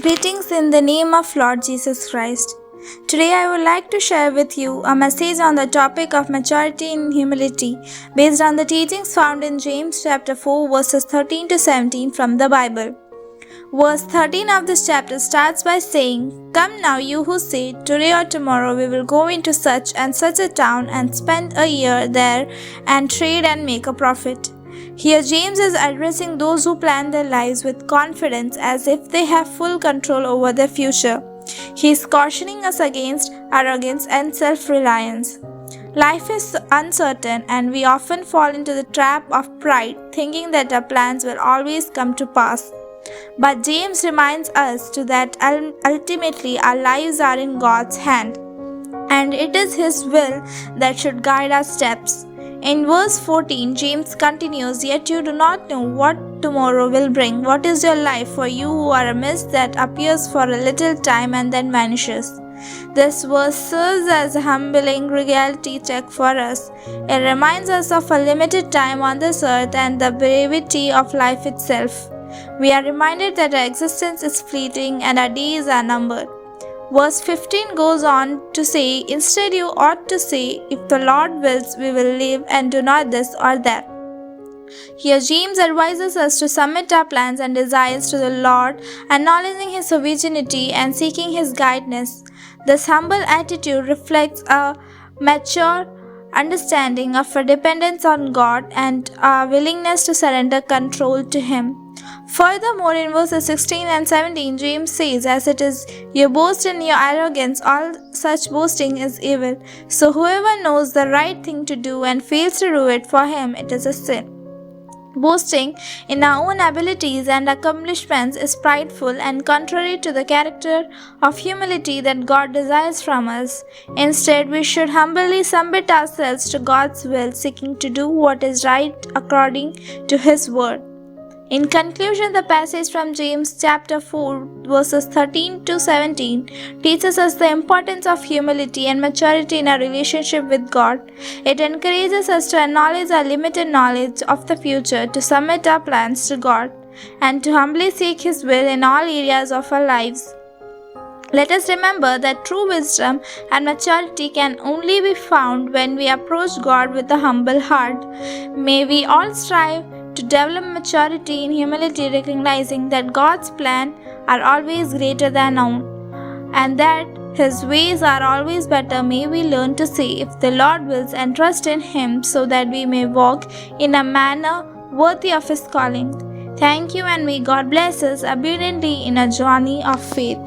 Greetings in the name of Lord Jesus Christ. Today I would like to share with you a message on the topic of maturity in humility based on the teachings found in James chapter 4 verses 13 to 17 from the Bible. Verse 13 of this chapter starts by saying, "Come now you who say, today or tomorrow we will go into such and such a town and spend a year there and trade and make a profit." Here James is addressing those who plan their lives with confidence as if they have full control over their future. He is cautioning us against arrogance and self-reliance. Life is uncertain and we often fall into the trap of pride, thinking that our plans will always come to pass. But James reminds us that ultimately our lives are in God's hand, and it is His will that should guide our steps. In verse 14, James continues, "Yet you do not know what tomorrow will bring. What is your life for you who are a mist that appears for a little time and then vanishes?" This verse serves as a humbling reality check for us. It reminds us of a limited time on this earth and the brevity of life itself. We are reminded that our existence is fleeting and our days are numbered. Verse 15 goes on to say, "Instead you ought to say, if the Lord wills, we will live and do not this or that." Here James advises us to submit our plans and desires to the Lord, acknowledging His sovereignty and seeking His guidance. This humble attitude reflects a mature understanding of our dependence on God and our willingness to surrender control to Him. Furthermore, in verses 16 and 17, James says, "As it is you boast in your arrogance, all such boasting is evil. So whoever knows the right thing to do and fails to do it, for him it is a sin." Boasting in our own abilities and accomplishments is prideful and contrary to the character of humility that God desires from us. Instead, we should humbly submit ourselves to God's will, seeking to do what is right according to His word. In conclusion, the passage from James chapter 4 verses 13 to 17 teaches us the importance of humility and maturity in our relationship with God. It encourages us to acknowledge our limited knowledge of the future, to submit our plans to God, and to humbly seek His will in all areas of our lives. Let us remember that true wisdom and maturity can only be found when we approach God with a humble heart. May we all strive to develop maturity in humility, recognizing that God's plans are always greater than our own, and that His ways are always better. May we learn to say, "If the Lord wills," and trust in Him so that we may walk in a manner worthy of His calling. Thank you, and may God bless us abundantly in a journey of faith.